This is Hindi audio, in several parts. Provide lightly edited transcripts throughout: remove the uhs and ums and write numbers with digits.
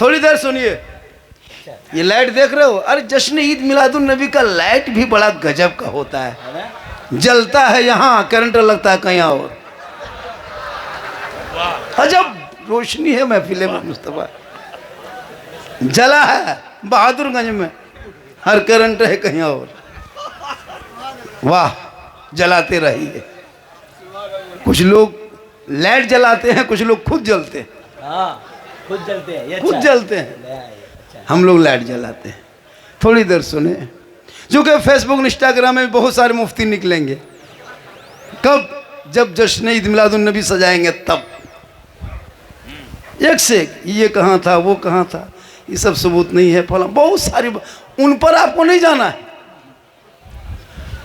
थोड़ी देर सुनिए, ये लाइट देख रहे हो? अरे जश्न ईद मिलादुन नबी का लाइट भी बड़ा गजब का होता है। जलता है यहाँ, करंट लगता है कहीं और। अजब रोशनी है महफिल में मुस्तफा। जला है बहादुरगंज में, हर करंट है कहीं और। वाह, जलाते रहिए। कुछ लोग लाइट जलाते हैं, कुछ लोग खुद जलते हैं। खुद जलते हैं, खुद जलते हैं, हम लोग लाइट जलाते हैं। थोड़ी देर सुने, जो कि फेसबुक इंस्टाग्राम में बहुत सारे मुफ्ती निकलेंगे। कब? जब जश्न ईद मिलादुन नबी सजाएंगे तब। एक से एक, ये कहाँ था, वो कहाँ था, ये सब सबूत नहीं है, फला बहुत सारी। उन पर आपको नहीं जाना है।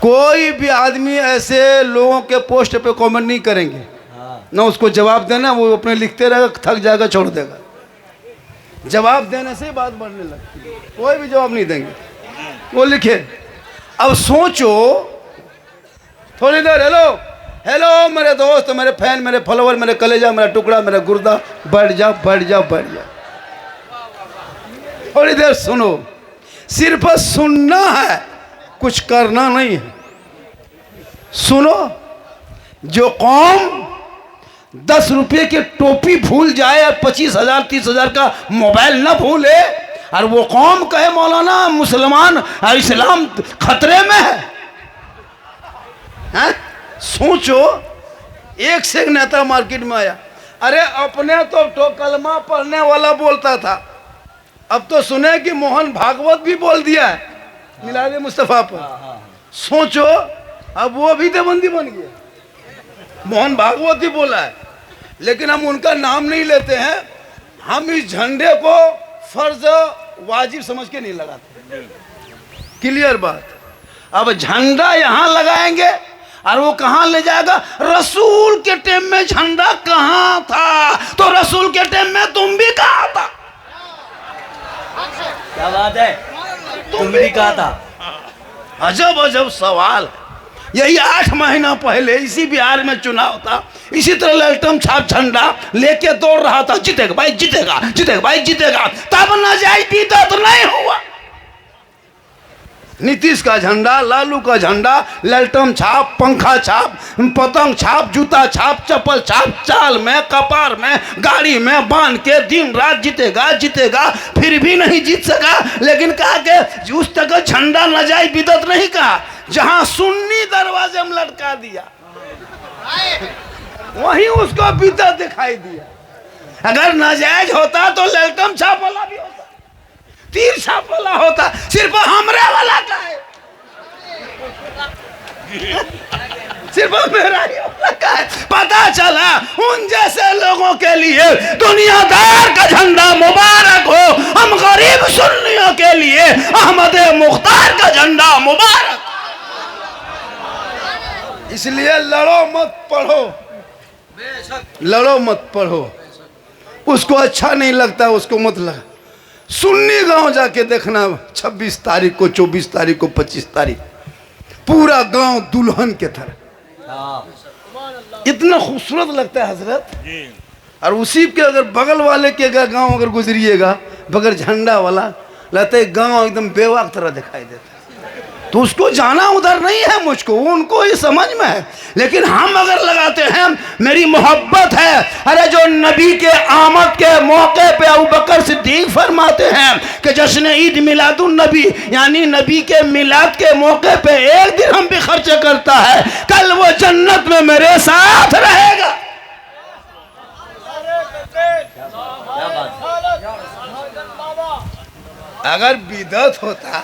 कोई भी आदमी ऐसे लोगों के पोस्ट पे कमेंट नहीं करेंगे, ना उसको जवाब देना। वो अपने लिखते रहेगा, थक जाएगा, छोड़ देगा। जवाब देने से बात बढ़ने लगती है। कोई भी जवाब नहीं देंगे, वो लिखे। अब सोचो थोड़ी देर, हेलो हेलो मेरे दोस्त, मेरे फैन, मेरे फॉलोवर, मेरे कलेजा, मेरा टुकड़ा, मेरा गुर्दा, बैठ जा बैठ जा बैठ जा। थोड़ी देर सुनो, सिर्फ सुनना है, कुछ करना नहीं है। सुनो, जो कौम 10 रुपये की टोपी भूल जाए और 25,000 30,000 का मोबाइल ना भूले, और वो कौम कहे मौलाना मुसलमान और इस्लाम खतरे में है? सोचो, एक से एक नेता मार्केट में आया। अरे अपने तो कलमा पढ़ने वाला बोलता था, अब तो सुने कि मोहन भागवत भी बोल दिया है मिलाद मुस्तफा पर। सोचो, अब वो भी देवबंदी बन गया। मोहन भागवत ही बोला है, लेकिन हम उनका नाम नहीं लेते हैं। हम इस झंडे को फर्ज वाजिब समझ के नहीं लगाते। क्लियर बात। अब झंडा यहाँ लगाएंगे और वो कहाँ ले जाएगा? रसूल के टाइम में झंडा कहाँ था? तो रसूल के टाइम में तुम भी कहाँ था? क्या बात है, तुम भी कहा था। अजब अजब सवाल। यही 8 महीना पहले इसी बिहार में चुनाव था, इसी तरह ललटम छाप झंडा लेके दौड़ रहा था, जीतेगा भाई जीतेगा, जीतेगा भाई जीतेगा। तब नाजायज बीता तो नहीं हुआ। नीतीश का झंडा, लालू का झंडा, ललटम छाप, पंखा छाप, पतंग छाप, जूता छाप, चप्पल छाप, चाल में, कपार में, गाड़ी में बांध के दिन रात जीतेगा जीतेगा, फिर भी नहीं जीत सका। लेकिन कहा कि उस तक झंडा नाजायज बिदत नहीं कहा, जहां सुन्नी दरवाजे में लटका दिया वहीं उसको बिदत दिखाई दिया। अगर नाजायज होता तो ललटम छाप वाला भी होता, तीर छाप वाला होता, सिर्फ हमरे वाला का है, सिर्फ मेरा ही वाला का है। पता चला उन जैसे लोगों के लिए दुनियादार का झंडा मुबारक हो, हम गरीब सुन्नियों के लिए अहमद मुख्तार का झंडा मुबारक। इसलिए लड़ो मत पढ़ो, लड़ो मत पढ़ो। उसको अच्छा नहीं लगता उसको मत लगा। सुन्नी गांव जाके देखना, 26 तारीख को, 24 तारीख को, 25 तारीख, पूरा गांव दुल्हन के तरह, इतना खूबसूरत लगता है हजरत। और उसी के अगर बगल वाले के गांव अगर गुजरिएगा बगैर झंडा वाला, लगता है गांव एकदम बेवाक तरह दिखाई देता है। तो उसको जाना उधर नहीं है, मुझको उनको ये समझ में है। लेकिन हम अगर लगाते हैं, मेरी मोहब्बत है। अरे जो नबी के आमद के मौके पे अबू बकर सिद्दीक फरमाते हैं कि जश्न ईद मिलादुन नबी, यानी नबी के मिलाद के मौके पे एक दिन हम भी खर्च करता है, कल वो जन्नत में मेरे साथ रहेगा। अगर बिदअत होता,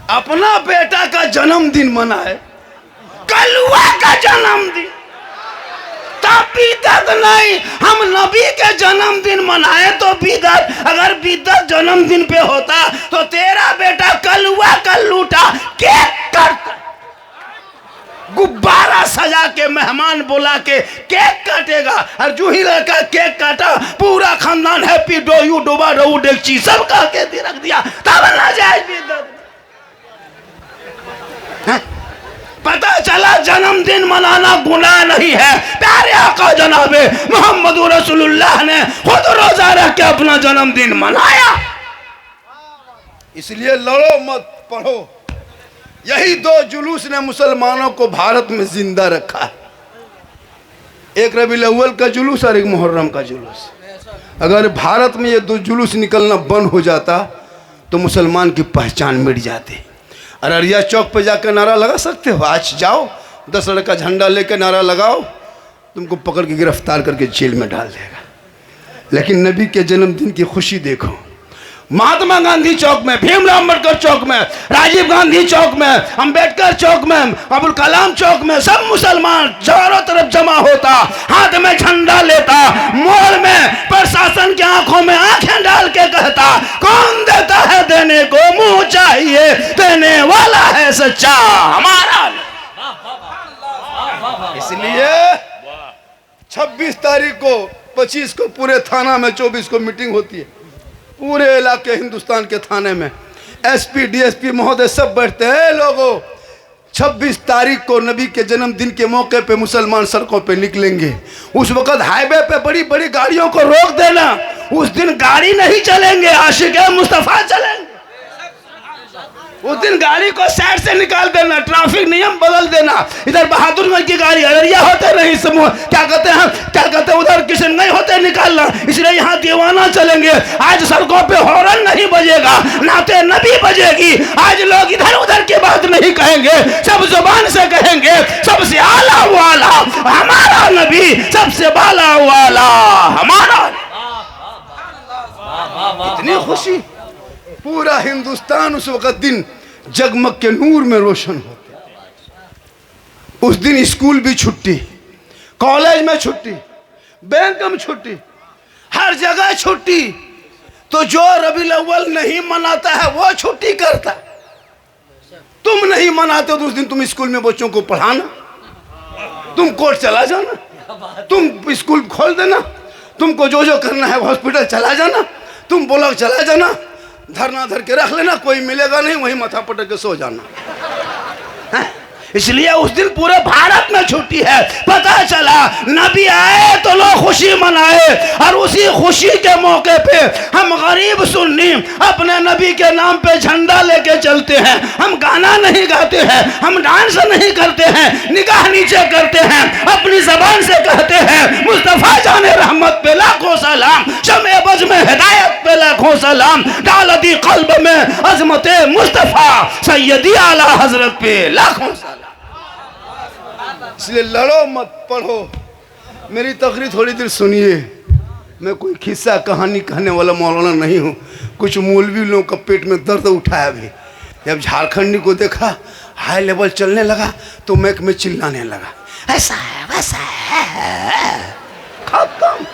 अपना बेटा का जन्मदिन मनाए, कलुआ का जन्मदिन, तब बिदअत नहीं। हम नबी के जन्मदिन मनाए तो बिदअत। अगर बिदअत जन्मदिन पे होता तो तेरा बेटा कलुआ का लूटा केक काटता, गुब्बारा सजा के मेहमान बुला के केक काटेगा। और जो ही लड़का केक काटा, पूरा खानदान happy dough you Doba dough डेक्ची सब कह के रख दिया, तब ना जाए बिदअत। पता चला जन्मदिन मनाना गुनाह नहीं है। प्यारे आका जनाबे मोहम्मद रसूलुल्लाह ने खुद रोजा रख के अपना जन्मदिन मनाया। इसलिए लड़ो मत, पढ़ो। यही दो जुलूस ने मुसलमानों को भारत में जिंदा रखा है, एक रबीउल अव्वल का जुलूस और एक मुहर्रम का जुलूस। अगर भारत में ये दो जुलूस निकलना बंद हो जाता तो मुसलमान की पहचान मिट जाती। अररिया चौक पे जाकर नारा लगा सकते हो, आज जाओ 10 लड़का झंडा लेकर नारा लगाओ, तुमको पकड़ के गिरफ्तार करके जेल में डाल देगा। लेकिन नबी के जन्मदिन की खुशी देखो, महात्मा गांधी चौक में, भीमराव अम्बेडकर चौक में, राजीव गांधी चौक में, अंबेडकर चौक में, अबुल कलाम चौक में, सब मुसलमान चारों तरफ जमा होता, हाथ में झंडा लेता, मॉल में प्रशासन की आंखों में आंखें डाल के कहता, कौन देता है देने को मुंह चाहिए, देने वाला है सच्चा हमारा। इसलिए 26 तारीख को, 25 को पूरे थाना में, 24 को मीटिंग होती है पूरे इलाके हिंदुस्तान के थाने में। एसपी डीएसपी महोदय सब बैठते हैं। लोगों 26 तारीख को नबी के जन्मदिन के मौके पे मुसलमान सड़कों पे निकलेंगे। उस वक्त हाईवे पे बड़ी बड़ी गाड़ियों को रोक देना, उस दिन गाड़ी नहीं चलेंगे, आशिक़े मुस्तफ़ा चलेंगे। उस दिन गाड़ी को साइड से निकाल देना, ट्रैफिक नियम बदल देना। इधर बहादुरगंज की गाड़ी अररिया होते नहीं, समूह क्या कहते हैं उधर किशनगंज होते निकालना, इसलिए यहाँ दीवाना चलेंगे। आज सड़कों पे हॉर्न नहीं बजेगा, नाते नबी बजेगी। आज लोग इधर उधर की बात नहीं कहेंगे, सब जुबान से कहेंगे, सबसे आला वाला हमारा नबी, सबसे बाला वाला हमारा। इतनी खुशी, पूरा हिंदुस्तान उस वक्त दिन जगमग के नूर में रोशन होते। उस दिन स्कूल भी छुट्टी, कॉलेज में छुट्टी, बैंक में छुट्टी, हर जगह छुट्टी। तो जो रबीउल अव्वल नहीं मनाता है वो छुट्टी करता। तुम नहीं मनाते हो तो उस दिन तुम स्कूल में बच्चों को पढ़ाना, तुम कोर्ट चला जाना, तुम स्कूल खोल देना, तुमको जो जो करना है हॉस्पिटल चला जाना, तुम ब्लॉक चला जाना, धरना धर के रख लेना, कोई मिलेगा नहीं, वहीं माथा पटक के सो जाना। इसलिए उस दिन पूरे भारत में छुट्टी है। पता चला नबी आए तो लोग खुशी मनाए, और उसी खुशी के मौके पे हम गरीब सुन्नी अपने नबी के नाम पे झंडा लेके चलते हैं। हम गाना नहीं गाते हैं, हम डांस नहीं करते हैं, निगाह नीचे करते हैं, अपनी जबान से कहते हैं मुस्तफ़ा जाने रहमत पे लाखों सलाम, शमे बज में हिदायत पे लाखों सलाम, डाल दी कल्ब में अजमत मुस्तफ़ा, सैयदी आला हजरत पे लाखों सलाम। इसलिए लड़ो मत, पढ़ो। मेरी तकरीर थोड़ी देर सुनिए। मैं कोई खिस्सा कहानी कहने वाला मौलाना नहीं हूँ। कुछ मौलवी लोगों का पेट में दर्द उठाया भी। जब झारखंडी को देखा हाई लेवल चलने लगा तो मैक में चिल्लाने लगा, ऐसा है वैसा है, खत्म।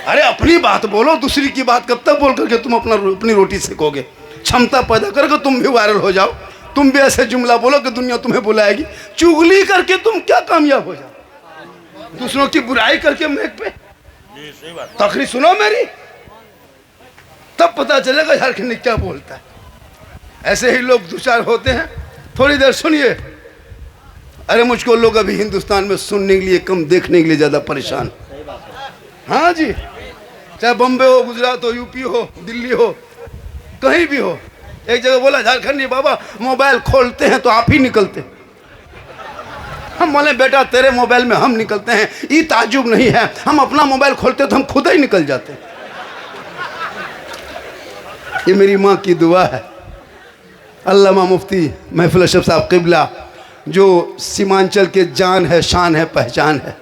अरे अपनी बात बोलो, दूसरी की बात कब तक बोल करके तुम अपनी रोटी सेकोगे? क्षमता पैदा करके तुम भी वायरल हो जाओ, तुम भी ऐसे जुमला बोलो कि दुनिया तुम्हें बुलाएगी। चुगली करके तुम क्या कामयाब हो जाओ? दूसरों की बुराई करके मैक पे तकरीर सुनो मेरी, तब पता चलेगा झारखंडी क्या बोलता है। ऐसे ही लोग दो चार होते हैं, थोड़ी देर सुनिए। अरे मुझको लोग अभी हिंदुस्तान में सुनने के लिए कम, देखने के लिए ज़्यादा परेशान। हाँ जी, चाहे बम्बे हो, गुजरात हो, यूपी हो, दिल्ली हो, कहीं भी हो। एक जगह बोला झारखंडी, बाबा मोबाइल खोलते हैं तो आप ही निकलते। हम बोले बेटा तेरे मोबाइल में हम निकलते हैं, ये ताजुब नहीं है। हम अपना मोबाइल खोलते तो हम खुद ही निकल जाते। ये मेरी माँ की दुआ है। अल्लामा मुफ्ती महफिल अशरफ साहब क़िबला, जो सीमांचल के जान है, शान है, पहचान है,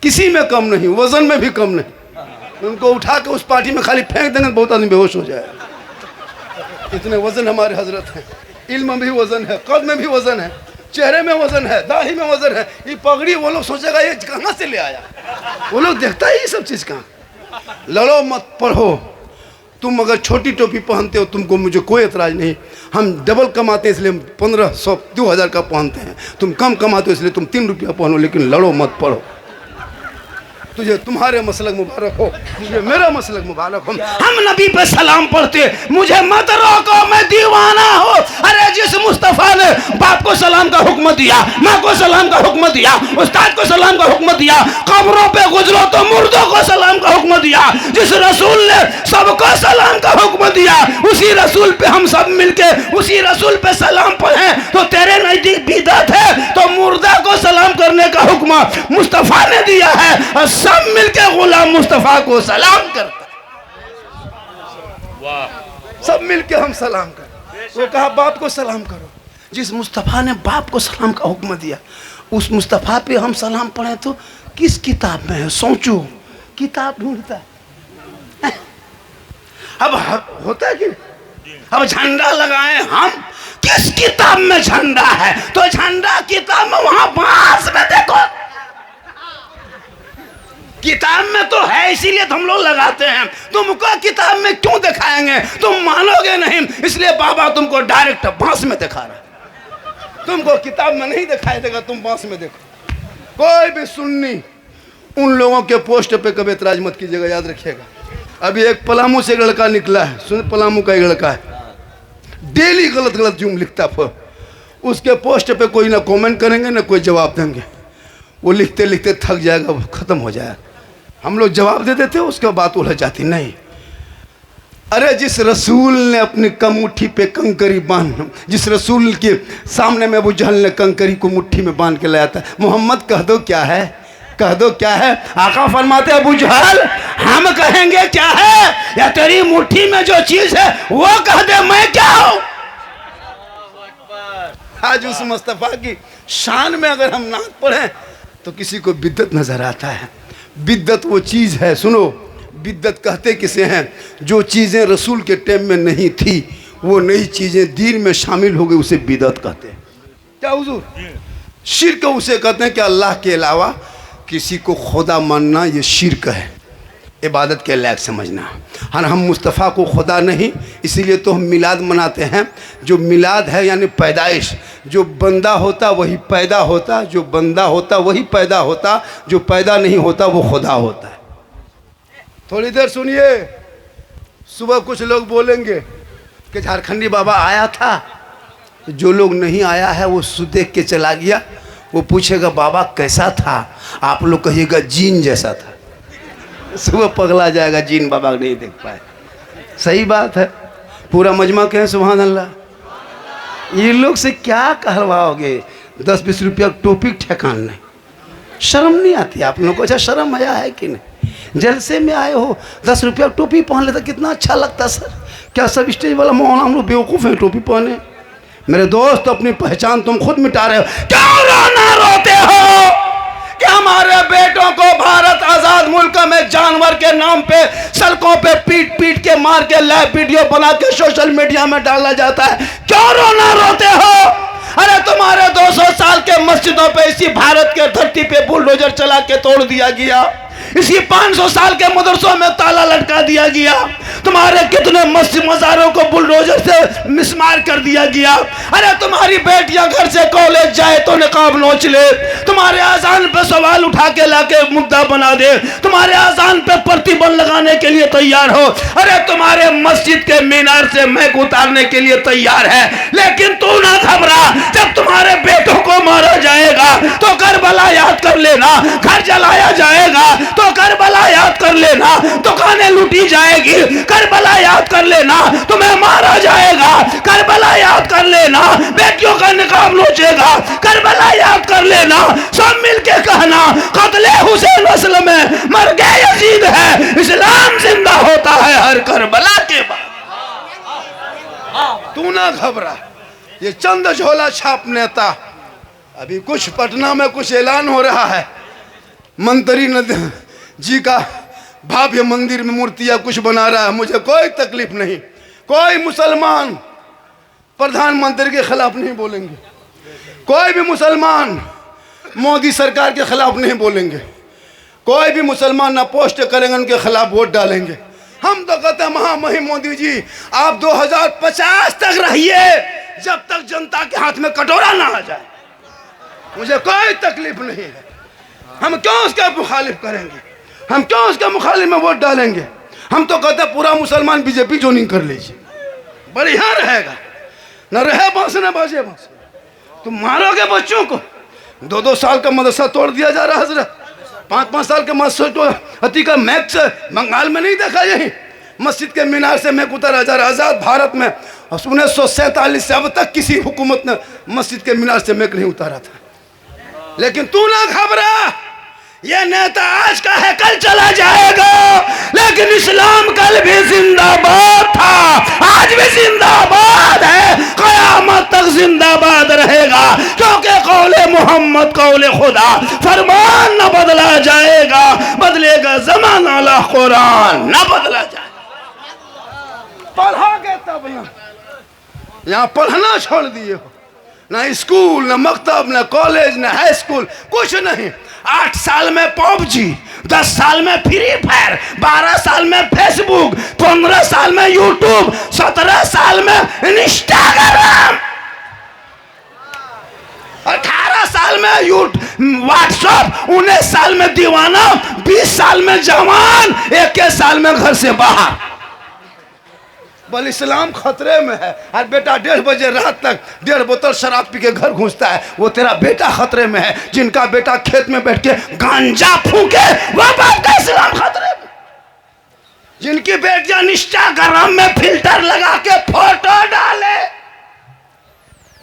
किसी में कम नहीं, वजन में भी कम नहीं। उनको उठा के उस पार्टी में खाली फेंक देंगे, बहुत आदमी बेहोश हो जाए। इतने वजन हमारे हजरत हैं। इल्म में भी वजन है, कद में भी वजन है, चेहरे में वजन है, दाढ़ी में वजन है। ये पगड़ी वो लोग सोचेगा ये कहाँ से ले आया, वो लोग देखता है ये सब चीज़ कहाँ। लड़ो मत, पढ़ो। तुम अगर छोटी टोपी पहनते हो तुमको मुझे कोई एतराज़ नहीं। हम डबल कमाते हैं इसलिए 1500 2000 का पहनते हैं। तुम कम कमाते हो इसलिए तुम 3 रुपया पहनो, लेकिन लड़ो मत, पढ़ो। तुझे तुम्हारे मसलक मुबारक हो, मुझे मेरा मसलक मुबारक हो। हम नबी पे सलाम पढ़ते, मुझे मत रोको, मैं दीवाना हो। अरे जिस मुस्तफ़ा ने बाप को सलाम का हुक्म दिया, माँ को सलाम का हुक्म दिया, उस्ताद को सलाम का हुक्म दिया, कब्रों पे गुजरो तो मुर्दों को सलाम का हुक्म दिया, जिस रसूल ने सबको सलाम का हुक्म दिया, उसी रसूल पे हम सब मिलके उसी रसूल पे सलाम पढ़ें तो तेरे नजदीक बिदअत है। तो मुर्दा को सलाम करने का हुक्म मुस्तफ़ा ने दिया है और सब मिलके गुलाम मुस्तफ़ा को सलाम करता है। सब मिलके हम सलाम करें। वो कहा बाप को सलाम करो, जिस मुस्तफ़ा ने बाप को सलाम का हुक्म दिया उस मुस्तफ़ा पे हम सलाम पढ़ें तो किस किताब में है? सोचो, किताब ढूंढता है। अब होता है कि अब झंडा लगाए हम, किस किताब में झंडा है? तो झंडा किताब में वहां पास में देखो, किताब में तो है इसीलिए तो हम लोग लगाते हैं। तुमको किताब में क्यों दिखाएंगे? तुम मानोगे नहीं, इसलिए बाबा तुमको डायरेक्ट बांस में दिखा रहा है। तुमको किताब में नहीं दिखाई देगा, तुम बांस में देखो। कोई भी सुन्नी उन लोगों के पोस्ट पे कभी एतराज मत कीजिएगा, याद रखिएगा। अभी एक पलामू से एक लड़का निकला है, सुन, पलामू का एक लड़का है, डेली गलत गलत जुम लिखता है। उसके पोस्ट पे कोई ना कमेंट करेंगे ना कोई जवाब देंगे, वो लिखते लिखते थक जाएगा, वो खत्म हो जाएगा। हम लोग जवाब दे देते, उसके बात उलझ जाती नहीं। अरे जिस रसूल ने अपनी कमुट्ठी पे कंकरी बांध, जिस रसूल के सामने में अबू जहल ने कंकरी को मुट्ठी में बांध के लाया था, मोहम्मद कह दो क्या है, कह दो क्या है। आका फरमाते अबू जहल हम कहेंगे क्या है, या तेरी मुट्ठी में जो चीज है वो कह दे मैं क्या हूं। आज उस मुस्तफा की शान में अगर हम नात पढ़ें तो किसी को बिद्दत नजर आता है। बिद्दत वो चीज है, सुनो, बिद्दत कहते किसे हैं? जो चीजें रसूल के टाइम में नहीं थी वो नई चीजें दीन में शामिल हो गई, उसे बिद्दत कहते हैं। क्या हुजूर? शिर्क उसे कहते हैं कि अल्लाह के अलावा किसी को खुदा मानना, ये शिर्क है, इबादत के लायक समझना। हाँ, हम मुस्तफ़ा को खुदा नहीं, इसीलिए तो हम मिलाद मनाते हैं। जो मिलाद है यानी पैदाइश, जो बंदा होता वही पैदा होता, जो बंदा होता वही पैदा होता, जो पैदा नहीं होता वो खुदा होता है। थोड़ी देर सुनिए, सुबह कुछ लोग बोलेंगे कि झारखंडी बाबा आया था, जो लोग नहीं आया है वो देख के चला गया, वो पूछेगा बाबा कैसा था, आप लोग कहिएगा जीन जैसा था। सुबह पगला जाएगा, जीन बाबा नहीं देख पाए। सही बात है, पूरा मजमा कहें सुभान अल्लाह। ये लोग से क्या कहलवाओगे? 10-20 रुपया टोपी ठेकान नहीं, शर्म नहीं आती आप लोगों को? अच्छा शर्म आया है कि नहीं? जलसे में आए हो 10 रुपया टोपी पहन लेता कितना अच्छा लगता सर। क्या सब स्टेज वाला माहौल हम लोग बेवकूफ़ हैं टोपी पहने? मेरे दोस्त अपनी पहचान तुम खुद मिटा रहे हो। क्यों रोना रोते हो कि हमारे बेटों को भारत आजाद मुल्क में जानवर के नाम पे सड़कों पे पीट पीट के मार के लाइव वीडियो बना के सोशल मीडिया में डाला जाता है? क्यों रोना रोते हो? अरे तुम्हारे 200 साल के मस्जिदों पे इसी भारत के धरती पे बुलडोजर चला के तोड़ दिया गया, इसी 500 साल के मदरसों में ताला लटका दिया गया, तुम्हारे कितने मस्जिद मज़ारों को बुलडोजर से मिसमार कर दिया गया। अरे तुम्हारी बेटियां घर से कॉलेज जाए तो निकाब नोच ले, तुम्हारे आजान पे सवाल उठा के लाके मुद्दा बना दे, तुम्हारे आजान पे प्रतिबंध लगाने के लिए तैयार हो। अरे तुम्हारे मस्जिद के मीनार से महक उतारने के लिए तैयार है, लेकिन तू ना घबरा, जब तुम्हारे बेटों को मारा जाएगा तो करबला याद कर लेना, घर जलाया जाएगा तो करबला याद कर लेना, दुकानें लूटी जाएगी करबला याद कर लेना, तुम्हें मारा जाएगा करबला याद कर लेना, बेटियों का निकाब नोचेगा करबला याद कर लेना। सब मिलके कहना कत्ले हुसैन असल में मर गए यजीद है, इस्लाम जिंदा होता है हर करबला के बाद। तू ना घबरा, ये चंद झोला छाप नेता, अभी कुछ पटना में कुछ ऐलान हो रहा है, मंत्री जी का भव्य मंदिर में मूर्तियां कुछ बना रहा है, मुझे कोई तकलीफ नहीं। कोई मुसलमान प्रधानमंत्री के खिलाफ नहीं बोलेंगे, कोई भी मुसलमान मोदी सरकार के खिलाफ नहीं बोलेंगे, कोई भी मुसलमान ना पोस्ट करेंगे उनके खिलाफ वोट डालेंगे। हम तो कहते हैं महामहिम मोदी जी आप 2050 तक रहिए, जब तक जनता के हाथ में कटोरा ना आ जाए, मुझे कोई तकलीफ नहीं है। हम क्यों उसका मुखालिफ करेंगे? हम क्यों उसके मुखालिफ में वोट डालेंगे? हम तो कहते पूरा मुसलमान बीजेपी ज्वाइनिंग कर लीजिए, बढ़िया रहेगा। न रहे बांस न बाजे बांस। तुम मारोगे बच्चों को। 2-2 साल का मदरसा तोड़ दिया जा रहा है हजरत। 5-5 साल का मदरसा हती का मैक्स बंगाल में नहीं देखा? यही मस्जिद के मीनार से मैक उतर आज़ाद भारत में 1947 से अब तक किसी हुकूमत ने मस्जिद के मीनार से मैक नहीं उतारा था। लेकिन तू ना घबरा, ये नेता आज का है कल चला जाएगा, लेकिन इस्लाम कल भी जिंदाबाद था, आज भी जिंदाबाद है, कयामत तक जिंदाबाद रहेगा। क्योंकि कौले मोहम्मद कौले खुदा, फरमान न बदला जाएगा, बदलेगा जमाना ला कुरान न बदला जाएगा। पढ़ोगे तब ना, यहाँ पढ़ना छोड़ दिए हो, ना स्कूल ना मकतब ना कॉलेज ना हाई स्कूल, कुछ नहीं। 8 साल में पबजी, 10 साल में फ्री फायर, 12 साल में फेसबुक, 15 साल में यूट्यूब, 17 साल में इंस्टाग्राम, 18 साल में व्हाट्सएप, 19 साल में दीवाना, 20 साल में जवान, 21 साल में घर से बाहर। बल इस्लाम खतरे में है। और बेटा 1:30 बजे रात तक 1.5 बोतल शराब पी के घर घुसता है, वो तेरा बेटा खतरे में है। जिनका बेटा खेत में बैठ के गांजा फूके, वो बाप का इस्लाम खतरे में। जिनकी बेटियां इंस्टाग्राम में फिल्टर लगा के फोटो डाले,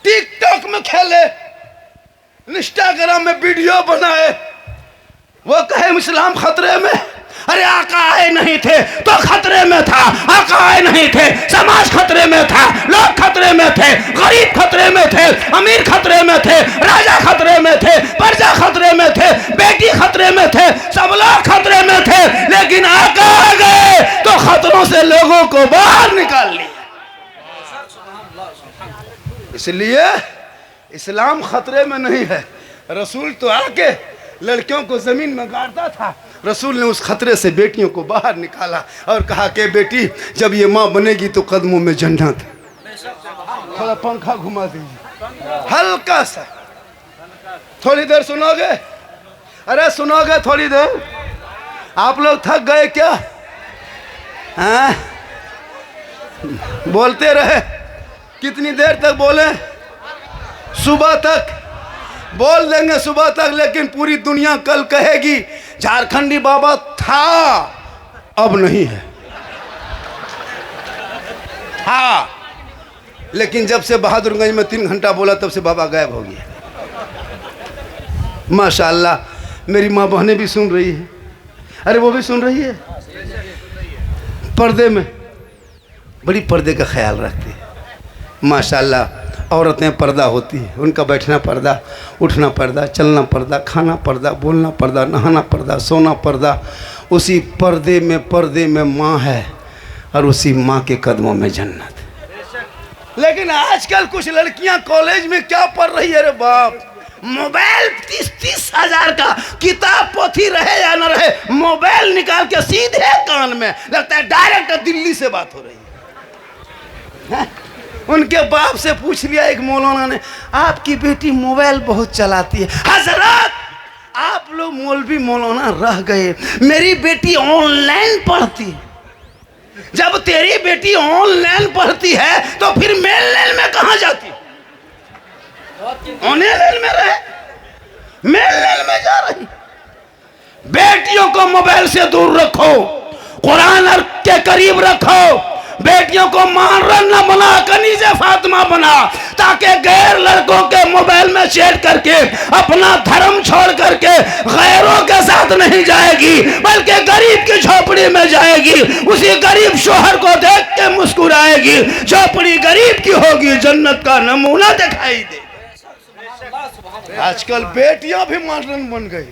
टिकटॉक में खेले, इंस्टाग्राम में वीडियो बनाए, वो कहे इस्लाम खतरे में। अरे आका आए नहीं थे तो खतरे में था, आका आए नहीं थे समाज खतरे में था, लोग खतरे में थे, गरीब खतरे में थे, अमीर खतरे में थे, राजा खतरे में थे, प्रजा खतरे में थे, बेटी खतरे में थे, सब लोग खतरे में थे। लेकिन आका आ गए तो खतरों से लोगों को बाहर निकाल लिया। इसलिए इस्लाम खतरे में नहीं है। रसूल तो आके लड़कियों को जमीन में गाड़ता था, रसूल ने उस खतरे से बेटियों को बाहर निकाला और कहा कि बेटी जब ये माँ बनेगी तो कदमों में जन्नत। थोड़ा पंखा घुमा दीजिए हल्का सा, थोड़ी देर सुनोगे? अरे सुनोगे थोड़ी देर? आप लोग थक गए क्या? हाँ, बोलते रहे। कितनी देर तक बोले? सुबह तक बोल देंगे, सुबह तक। लेकिन पूरी दुनिया कल कहेगी झारखंडी बाबा था, अब नहीं है। हाँ, लेकिन जब से बहादुरगंज में 3 घंटा बोला तब से बाबा गायब हो गया। माशाअल्लाह मेरी माँ बहनें भी सुन रही है। अरे वो भी सुन रही है। पर्दे में बड़ी पर्दे का ख्याल रखती है माशाअल्लाह। औरतें पर्दा होती है, उनका बैठना पर्दा, उठना पर्दा, चलना पर्दा, खाना पर्दा, बोलना पर्दा, नहाना पर्दा, सोना पर्दा। उसी पर्दे में माँ है और उसी माँ के कदमों में जन्नत। लेकिन आजकल कुछ लड़कियां कॉलेज में क्या पढ़ रही है? अरे बाप, मोबाइल 30-30 हजार का, किताब पोथी रहे या न रहे, मोबाइल निकाल के सीधे कान में, लगता है डायरेक्ट दिल्ली से बात हो रही है। उनके बाप से पूछ लिया एक मौलाना ने, आपकी बेटी मोबाइल बहुत चलाती है। हजरत आप लोग मौलवी मौलाना रह गए, मेरी बेटी ऑनलाइन पढ़ती है। जब तेरी बेटी ऑनलाइन पढ़ती है तो फिर मेन लाइन में कहाँ जाती? ऑनलाइन में रहे, मेन लाइन में जा रही। बेटियों को मोबाइल से दूर रखो, कुरान के करीब रखो। बेटियों को मानरन न बना, कनीज़े फातिमा बना, ताकि गैर लड़कों के मोबाइल में चैट करके अपना धर्म छोड़ करके गैरों के साथ नहीं जाएगी, बल्कि गरीब की झोपड़ी में जाएगी। उसी गरीब शोहर को देख के मुस्कुराएगी। झोपड़ी गरीब की होगी, जन्नत का नमूना दिखाई दे। आजकल बेटियां भी मॉडर्न बन गई,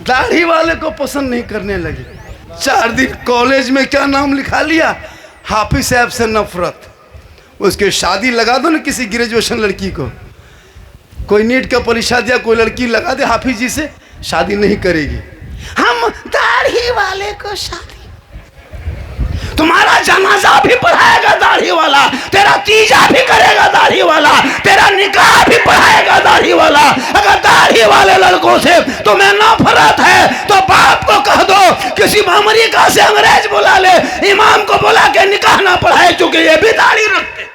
दाढ़ी वाले को पसंद नहीं करने लगी। 4 दिन कॉलेज में क्या नाम लिखा लिया, हाफिज साहब से नफरत। उसके शादी लगा दो ना किसी ग्रेजुएशन लड़की को, कोई नीट का परीक्षा दिया, कोई लड़की लगा दे हाफिज जी से, शादी नहीं करेगी। हम दाढ़ी वाले को शादी, तुम्हारा जनाजा भी पढ़ाएगा दाढ़ी दाढ़ी वाला, तेरा तीजा भी करेगा दाढ़ी वाला, तेरा निकाह भी पढ़ाएगा दाढ़ी वाला। अगर दाढ़ी वाले लड़कों से तुम्हें नफरत है तो बाप को कह दो किसी अमेरिका से अंग्रेज बुला ले, इमाम को बुला के निकाह ना पढ़ाए, क्योंकि ये भी दाढ़ी रखते।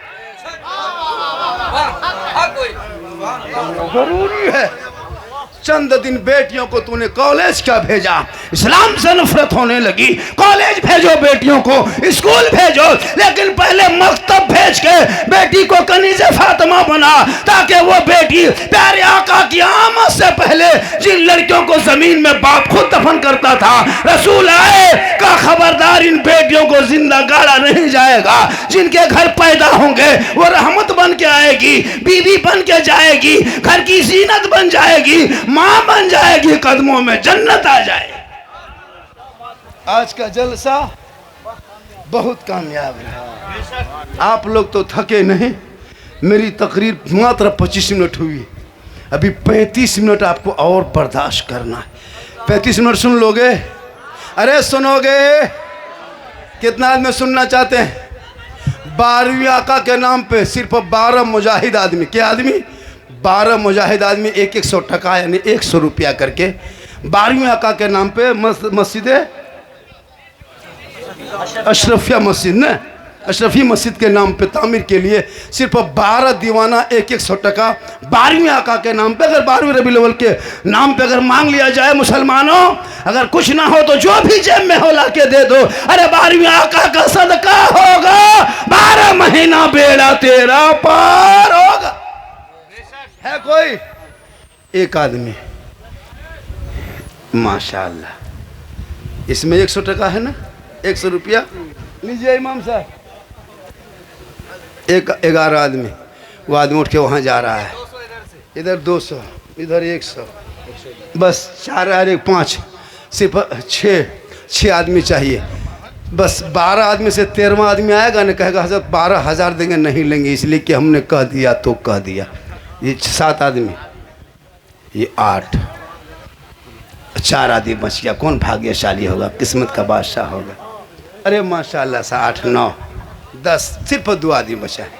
जरूरी है। चंद दिन बेटियों को तूने कॉलेज क्या भेजा, इस्लाम से नफरत होने लगी। कॉलेज भेजो बेटियों को, स्कूल भेजो, लेकिन पहले मकतब भेज के बेटी को कनीज़े फातिमा बना, ताकि वो बेटी प्यारे आका की आमद से पहले जिन लड़कियों को जमीन में बाप खुद दफन करता था, रसूल आए का खबरदार इन बेटियों को जिंदा गाड़ा नहीं जाएगा। जिनके घर पैदा होंगे वो रहमत बन के आएगी, बीवी बन के जाएगी, घर की जीनत बन जाएगी, मां बन जाएगी, कदमों में जन्नत आ जाए। आज का जलसा बहुत कामयाब है। आप लोग तो थके नहीं। मेरी तकरीर मात्र 25 मिनट हुई, अभी 35 मिनट आपको और बर्दाश्त करना है। 35 मिनट सुन लोगे? अरे सुनोगे? कितना आदमी सुनना चाहते हैं? 12वीं आका के नाम पे सिर्फ 12 मुजाहिद आदमी, क्या आदमी? 12 मुजाहिद आदमी 100 टका यानी 100 रुपया करके 12वीं आका के नाम पे मस्जिद अशरफिया मस्जिद न अशरफी मस्जिद के नाम पे तामीर के लिए सिर्फ 12 दीवाना 100 टका 12वीं आका के नाम पे, अगर 12वीं रबीउल अव्वल के नाम पे अगर मांग लिया जाए मुसलमानों, अगर कुछ ना हो तो जो भी जेब में हो ला के दे दो। अरे 12वीं आका का सदका होगा, 12 महीना बेड़ा तेरा पार होगा। है कोई एक आदमी? माशाअल्लाह, इसमें 100 टका है ना, 100 रुपया लीजिए इमाम साहब। 11 आदमी, वो आदमी उठ के वहाँ जा रहा है, इधर 200, इधर 100, बस 4 और 1 5, सिर्फ 6 आदमी चाहिए। बस 12 आदमी से 13वां आदमी आएगा ना, कहेगा हज़रत 12,000 देंगे, नहीं लेंगे इसलिए कि हमने कह दिया तो कह दिया। ये 7 आदमी, ये 8, 4 आदमी बच गया। कौन भाग्यशाली होगा, किस्मत का बादशाह होगा। अरे माशाअल्लाह से 8 9 10, सिर्फ 2 आदमी बचा है।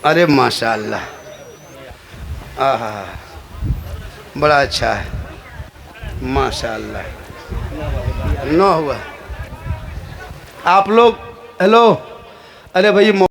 अरे माशाअल्लाह, आहा बड़ा अच्छा है, माशाअल्लाह। 9 हुआ। आप लोग हेलो, अरे भाई